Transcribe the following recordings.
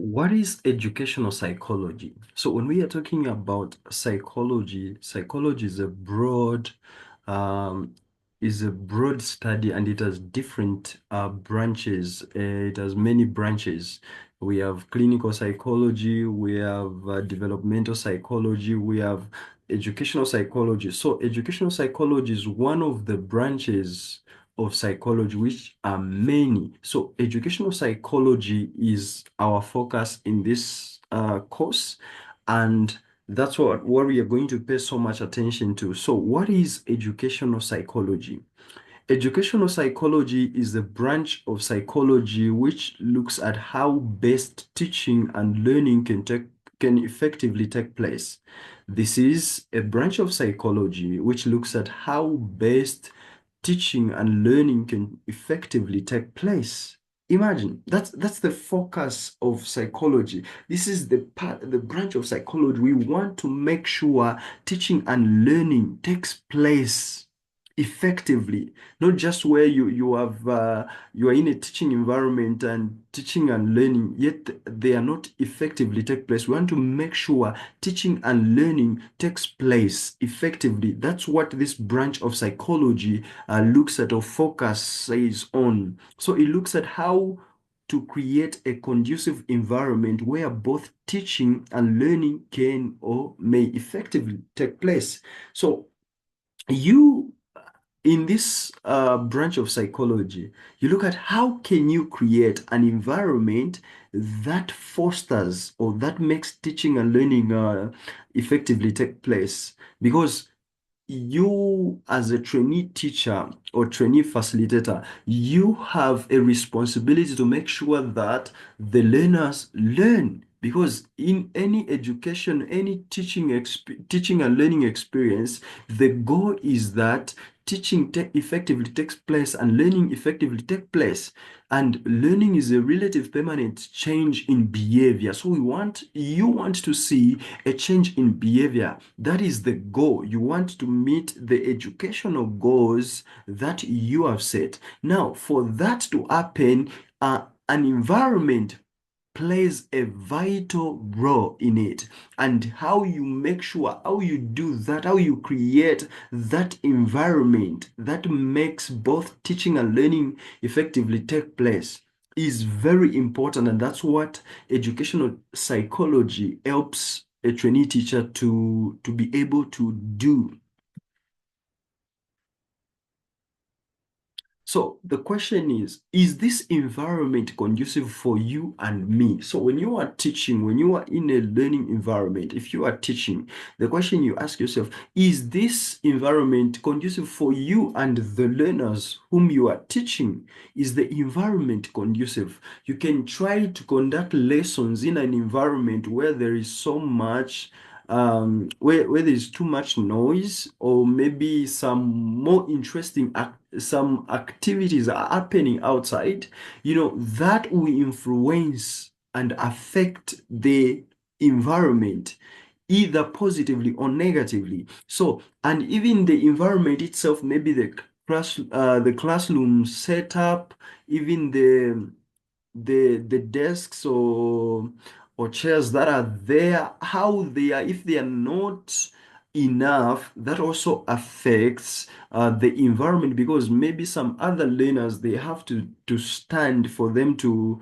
What is educational psychology? So when we are talking about psychology, psychology um, is a broad study and it has different branches. It has many branches. We have clinical psychology, we have developmental psychology, we have educational psychology. So educational psychology is one of the branches of psychology, which are many. So educational psychology is our focus in this course, and that's what we are going to pay so much attention to. So what is educational psychology? Educational psychology is a branch of psychology which looks at how best teaching and learning can effectively take place. This is a branch of psychology which looks at how best teaching and learning can effectively take place. Imagine that's the focus of psychology. This is the branch of psychology. We want to make sure teaching and learning takes place effectively, not just where you are in a teaching environment and teaching and learning, yet they are not effectively take place. We want to make sure teaching and learning takes place effectively. That's what this branch of psychology looks at or focuses on. So it looks at how to create a conducive environment where both teaching and learning can or may effectively take place. So you in this branch of psychology, you look at how can you create an environment that fosters or that makes teaching and learning effectively take place. Because you, as a trainee teacher or trainee facilitator, you have a responsibility to make sure that the learners learn. Because in any education, any teaching and learning experience, the goal is that effectively takes place and learning effectively take place. And learning is a relative permanent change in behavior. So you want to see a change in behavior. That is the goal. You want to meet the educational goals that you have set. Now, for that to happen, an environment plays a vital role in it. And how you make sure, how you do that, how you create that environment that makes both teaching and learning effectively take place is very important. And that's what educational psychology helps a trainee teacher to be able to do. So the question is this environment conducive for you and me? So when you are teaching, when you are in a learning environment, if you are teaching, the question you ask yourself, is this environment conducive for you and the learners whom you are teaching? Is the environment conducive? You can try to conduct lessons in an environment where there is so much where there's too much noise, or maybe some more interesting some activities are happening outside, that will influence and affect the environment either positively or negatively. So, and even the environment itself, maybe the classroom setup, even the desks or chairs that are there, how they are, if they are not enough, that also affects the environment, because maybe some other learners, they have to stand for them to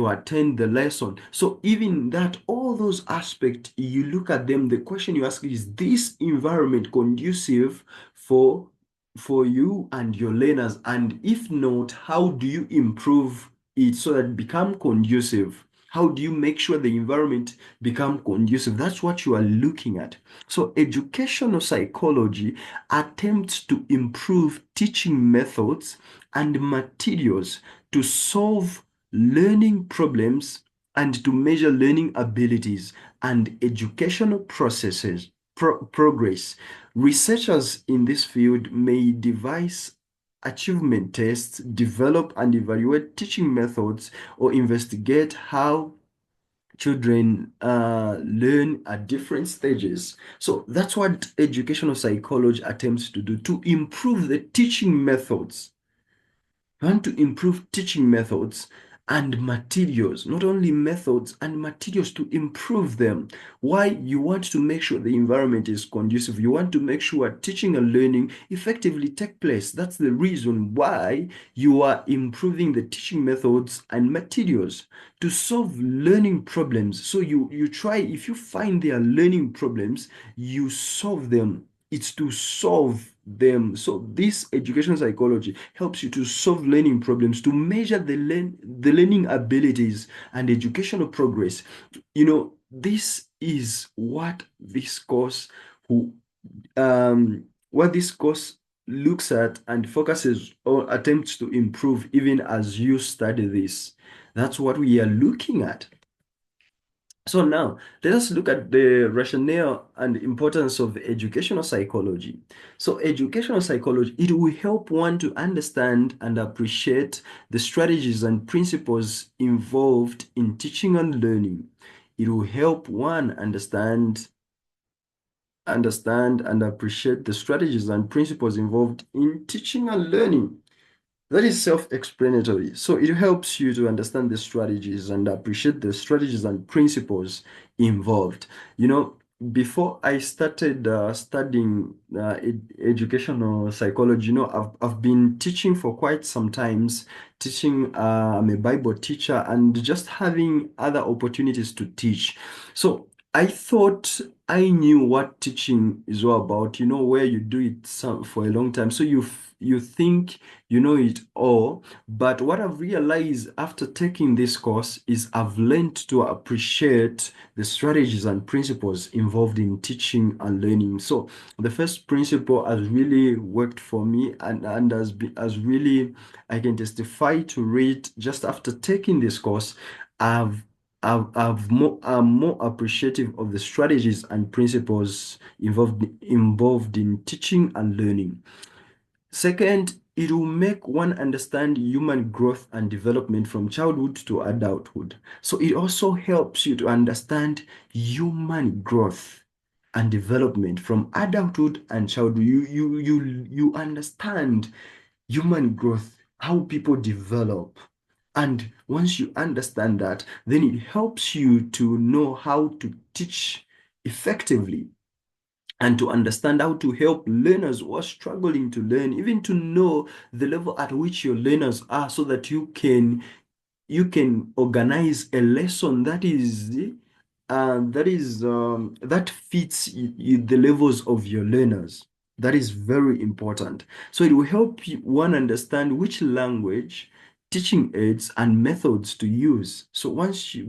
attend the lesson. So even that, all those aspects, you look at them, the question you ask is this environment conducive for for you and your learners? And if not, how do you improve it so that it become conducive? How do you make sure the environment become conducive? That's what you are looking at. So educational psychology attempts to improve teaching methods and materials to solve learning problems and to measure learning abilities and educational progress. Researchers in this field may devise achievement tests, develop and evaluate teaching methods, or investigate how children learn at different stages. So that's what educational psychology attempts to do, to improve the teaching methods. We want to improve teaching methods and materials, not only methods and materials to improve them. Why? You want to make sure the environment is conducive. You want to make sure teaching and learning effectively take place. That's the reason why you are improving the teaching methods and materials to solve learning problems. So you try, if you find there are learning problems, you solve them. It's to solve them. So this education psychology helps you to solve learning problems, to measure the learning abilities and educational progress. This is who what this course looks at and focuses on attempts to improve even as you study this. That's what we are looking at. So now let us look at the rationale and importance of educational psychology. So educational psychology, it will help one to understand and appreciate the strategies and principles involved in teaching and learning. It will help one understand and appreciate the strategies and principles involved in teaching and learning. That is self-explanatory. So it helps you to understand the strategies and appreciate the strategies and principles involved. Before I started studying educational psychology, I've been teaching for quite some times, teaching, I'm a Bible teacher and just having other opportunities to teach. So I thought I knew what teaching is all about, where you do it for a long time. So you think you know it all. But what I've realized after taking this course is I've learned to appreciate the strategies and principles involved in teaching and learning. So the first principle has really worked for me and has really, I can testify to it just after taking this course. I've I'm more appreciative of the strategies and principles involved in teaching and learning. Second, it will make one understand human growth and development from childhood to adulthood. So it also helps you to understand human growth and development from adulthood and childhood. You understand human growth, how people develop. And once you understand that, then it helps you to know how to teach effectively and to understand how to help learners who are struggling to learn, even to know the level at which your learners are so that you can organize a lesson that fits the levels of your learners. That is very important. So it will help one understand which language, teaching aids, and methods to use. So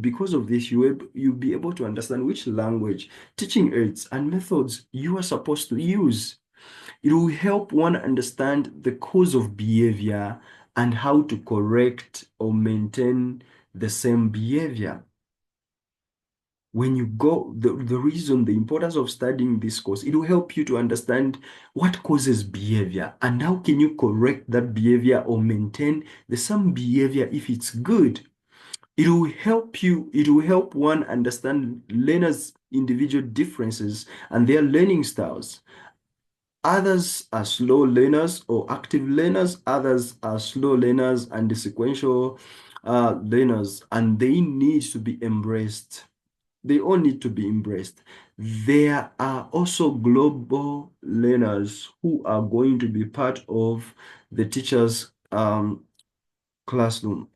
because of this, you'll be able to understand which language, teaching aids, and methods you are supposed to use. It will help one understand the cause of behavior and how to correct or maintain the same behavior. When you go, the reason, the importance of studying this course, it will help you to understand what causes behavior and how can you correct that behavior or maintain the same behavior if it's good. It will help one understand learners' individual differences and their learning styles. Others are slow learners or active learners. Others are slow learners and sequential learners, and they need to be embraced. They all need to be embraced. There are also global learners who are going to be part of the teacher's classroom.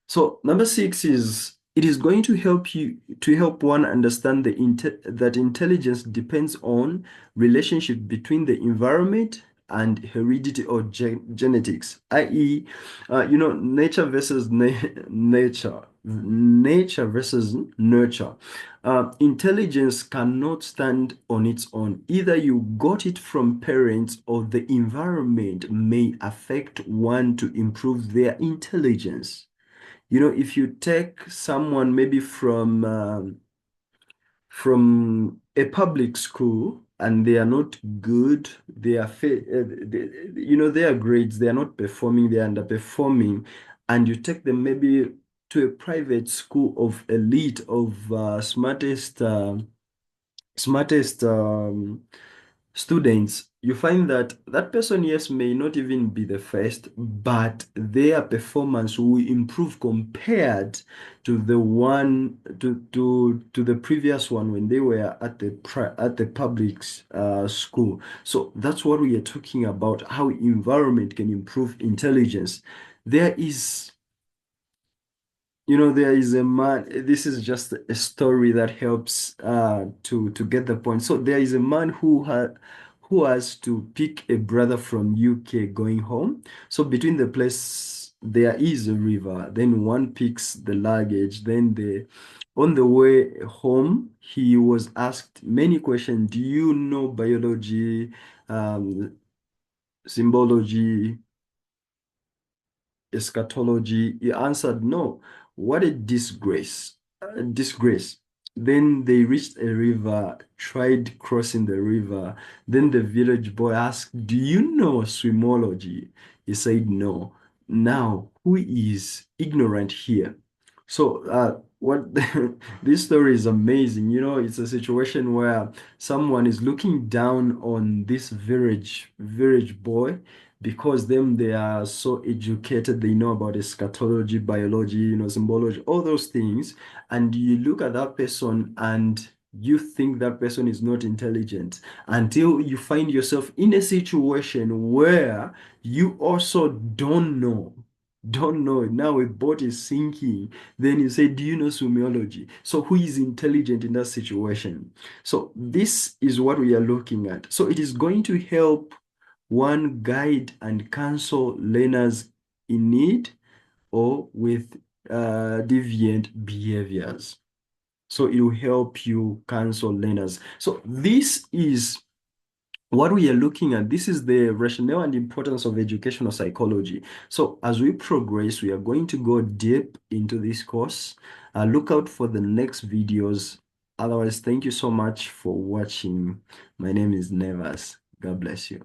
So number six is it is going to help one understand that intelligence depends on relationship between the environment and heredity or genetics, i.e., nature versus nature versus nurture. Intelligence cannot stand on its own. Either you got it from parents or the environment may affect one to improve their intelligence. If you take someone maybe from a public school and they are not good, their grades, they are not performing, they are underperforming, and you take them maybe to a private school of elite, of smartest students, you find that that person, yes, may not even be the first, but their performance will improve compared to the one to the previous one when they were at the public school. So that's what we are talking about, how environment can improve intelligence. There is there is a man, this is just a story that helps to get the point. So there is a man who has to pick a brother from UK going home. So between the place there is a river. Then one picks the luggage. Then on the way home, he was asked many questions. Do you know biology, um, symbology, eschatology? He answered, no. What a disgrace. A disgrace. Then they reached a river, tried crossing the river. Then the village boy asked, do you know swimology? He said, no. Now, who is ignorant here? So, what this story is amazing. It's a situation where someone is looking down on this village boy because they are so educated, they know about eschatology, biology, symbology, all those things. And you look at that person and you think that person is not intelligent until you find yourself in a situation where you also don't know. Now a boat is sinking. Then you say, do you know swimmology? So who is intelligent in that situation? So this is what we are looking at. So it is going to help one guide and counsel learners in need or with deviant behaviors. So it will help you counsel learners. So this is what we are looking at. This is the rationale and importance of educational psychology. So as we progress, we are going to go deep into this course. Look out for the next videos. Otherwise, thank you so much for watching. My name is Nevas. God bless you.